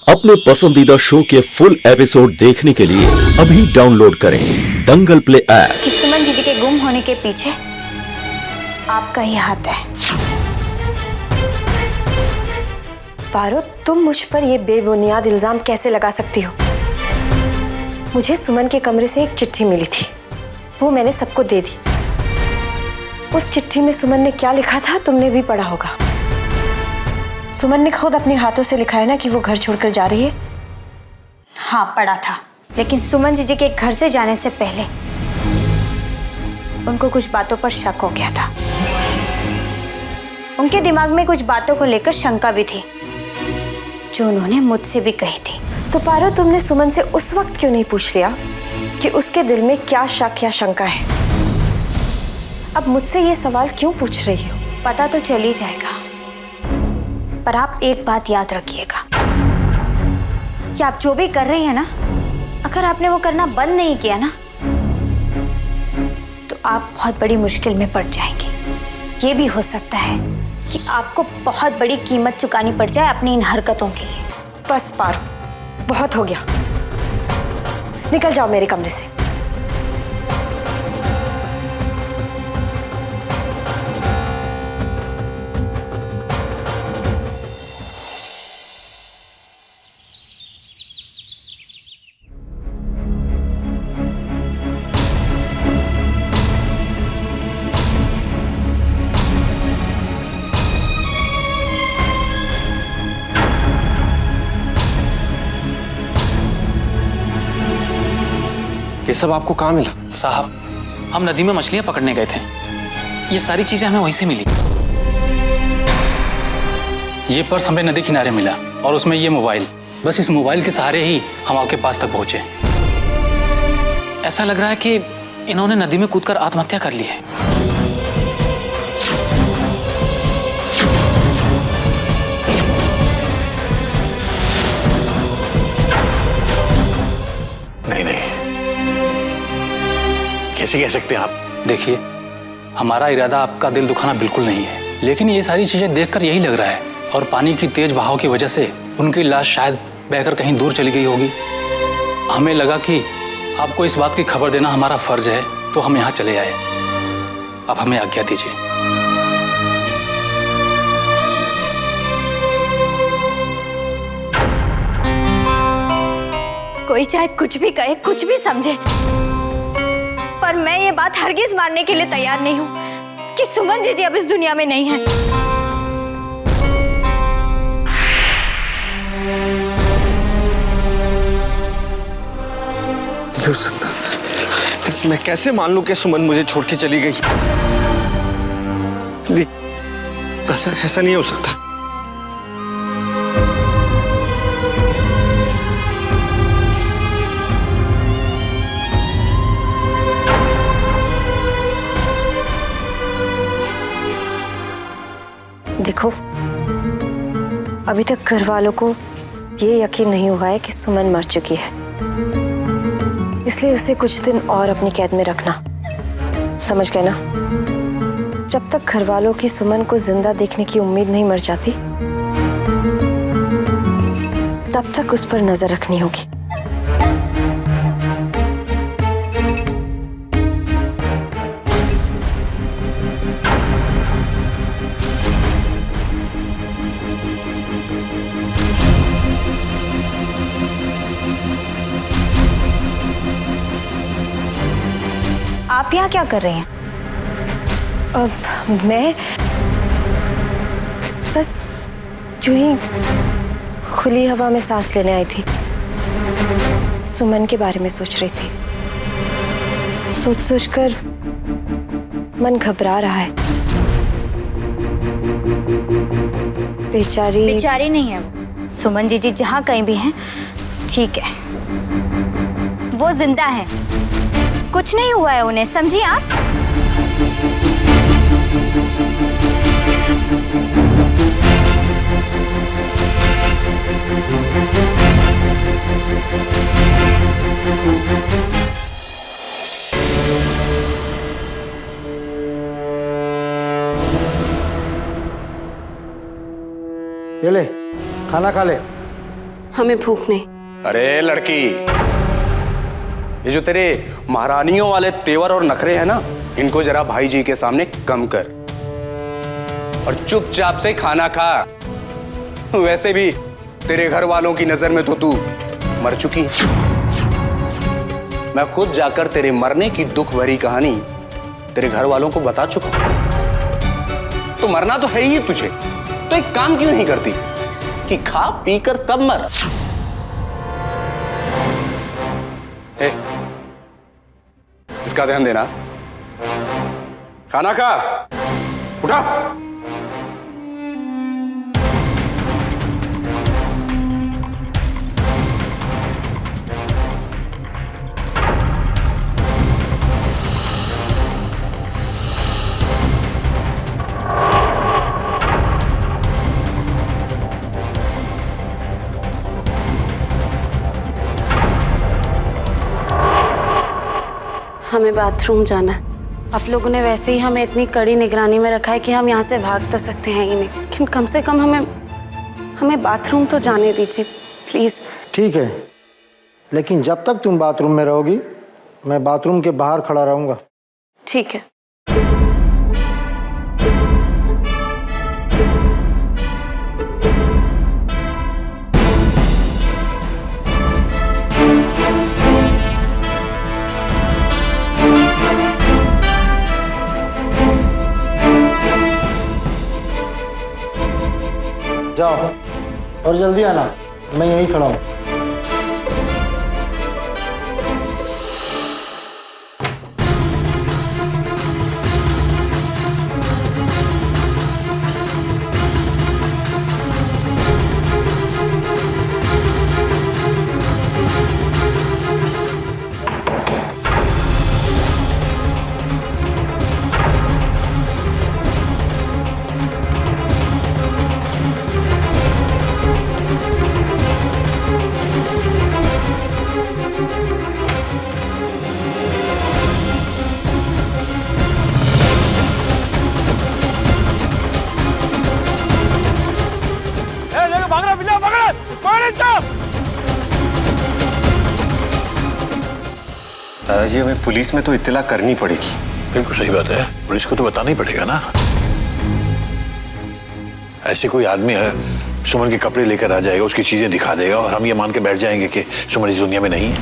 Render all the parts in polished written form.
अपने पसंदीदा शो के फुल एपिसोड देखने के लिए अभी डाउनलोड करें दंगल प्ले ऐप। कि सुमन जीजी के गुम होने के पीछे आपका ही हाथ है। पारो, तुम मुझ पर ये बेबुनियाद इल्जाम कैसे लगा सकती हो? मुझे सुमन के कमरे से एक चिट्ठी मिली थी, वो मैंने सबको दे दी। उस चिट्ठी में सुमन ने क्या लिखा था तुमने भी पढ़ा होगा। सुमन ने खुद अपने हाथों से लिखा है ना कि वो घर छोड़कर जा रही है। हाँ, पढ़ा था, लेकिन सुमन जीजी के घर से जाने से पहले उनको कुछ बातों पर शक हो गया था। उनके दिमाग में कुछ बातों को लेकर शंका भी थी, जो उन्होंने मुझसे भी कही थी। तो पारो, तुमने सुमन से उस वक्त क्यों नहीं पूछ लिया कि उसके दिल में क्या शक या शंका है? अब मुझसे ये सवाल क्यों पूछ रही हो? पता तो चल ही जाएगा, पर आप एक बात याद रखिएगा कि आप जो भी कर रही हैं ना, अगर आपने वो करना बंद नहीं किया ना, तो आप बहुत बड़ी मुश्किल में पड़ जाएंगे। ये भी हो सकता है कि आपको बहुत बड़ी कीमत चुकानी पड़ जाए अपनी इन हरकतों के लिए। बस पारो, बहुत हो गया। निकल जाओ मेरे कमरे से। ये सब आपको कहाँ मिला? साहब, हम नदी में मछलियां पकड़ने गए थे। ये सारी चीजें हमें वहीं से मिली। ये पर्स हमें नदी किनारे मिला और उसमें ये मोबाइल। बस इस मोबाइल के सहारे ही हम आपके पास तक पहुंचे। ऐसा लग रहा है कि इन्होंने नदी में कूदकर आत्महत्या कर ली है। नहीं, कैसे कह सकते हैं आप? देखिए, हमारा इरादा आपका दिल दुखाना बिल्कुल नहीं है, लेकिन ये सारी चीजें देखकर यही लग रहा है। और पानी की तेज बहाव की वजह से उनकी लाश शायद बहकर कहीं दूर चली गई होगी। हमें लगा कि आपको इस बात की खबर देना हमारा फर्ज है, तो हम यहाँ चले आए। अब हमें आज्ञा दीजिए। कोई चाहे कुछ भी कहे, कुछ भी समझे, पर मैं ये बात हरगिज मानने के लिए तैयार नहीं हूं कि सुमन जीजी अब इस दुनिया में नहीं है। नहीं हो सकता। मैं कैसे मान लूं कि सुमन मुझे छोड़ के चली गई? ऐसा नहीं हो सकता। देखो, अभी तक घर वालों को ये यकीन नहीं हुआ है कि सुमन मर चुकी है, इसलिए उसे कुछ दिन और अपनी कैद में रखना। समझ गए ना? जब तक घर वालों की सुमन को जिंदा देखने की उम्मीद नहीं मर जाती, तब तक उस पर नजर रखनी होगी। आप यहाँ क्या कर रहे हैं? अब मैं बस यूं ही खुली हवा में सांस लेने आई थी। सुमन के बारे में सोच रही थी। सोच सोच कर मन घबरा रहा है। बेचारी नहीं है सुमन जीजी, जहाँ कहीं भी हैं ठीक है, वो जिंदा है, कुछ नहीं हुआ है उन्हें, समझिए आप। ये ले, खाना खा ले। हमें भूख नहीं। अरे लड़की, ये जो तेरे महारानियों वाले तेवर और नखरे हैं ना, इनको जरा भाई जी के सामने कम कर और चुपचाप से खाना खा। वैसे भी तेरे घर वालों की नजर में तो तू मर चुकी है। मैं खुद जाकर तेरे मरने की दुख भरी कहानी तेरे घर वालों को बता चुका। तो मरना तो है ही तुझे, तो एक काम क्यों नहीं करती कि खा पी कर तब मर। ए, इसका ध्यान देना। खाना खा, उठा। हमें बाथरूम जाना है। आप लोगों ने वैसे ही हमें इतनी कड़ी निगरानी में रखा है कि हम यहाँ से भाग तो सकते हैं ही नहीं, लेकिन कम से कम हमें बाथरूम तो जाने दीजिए प्लीज। ठीक है, लेकिन जब तक तुम बाथरूम में रहोगी मैं बाथरूम के बाहर खड़ा रहूंगा। ठीक है। जाओ और जल्दी आना, मैं यहीं खड़ा हूँ। दादाजी, हमें पुलिस में तो इत्तला करनी पड़ेगी। बिल्कुल सही बात है, पुलिस को तो बताना ही पड़ेगा ना। ऐसे कोई आदमी है सुमन के कपड़े लेकर आ जाएगा, उसकी चीजें दिखा देगा और हम ये मान के बैठ जाएंगे कि सुमन इस दुनिया में नहीं है।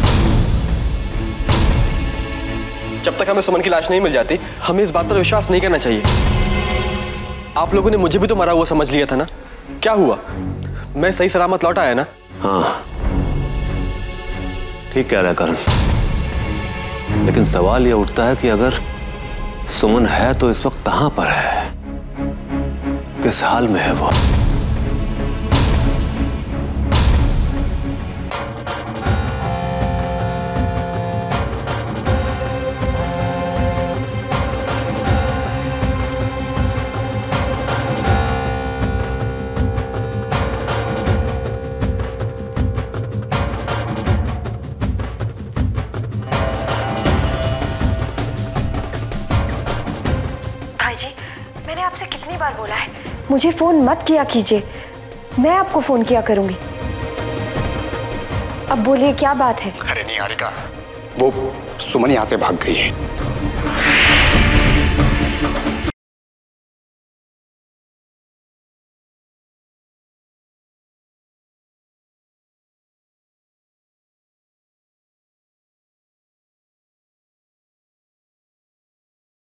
जब तक हमें सुमन की लाश नहीं मिल जाती, हमें इस बात पर विश्वास नहीं करना चाहिए। आप लोगों ने मुझे भी तो मरा हुआ समझ लिया था ना। क्या हुआ, मैं सही सलामत लौट आया ना। हाँ ठीक कह रहा है करण, लेकिन सवाल ये उठता है कि अगर सुमन है तो इस वक्त कहां पर है, किस हाल में है वो। आपसे कितनी बार बोला है मुझे फोन मत किया कीजिए, मैं आपको फोन किया करूंगी। अब बोलिए क्या बात है। अरे नहीं हारिका, वो सुमन यहाँ से भाग गई है।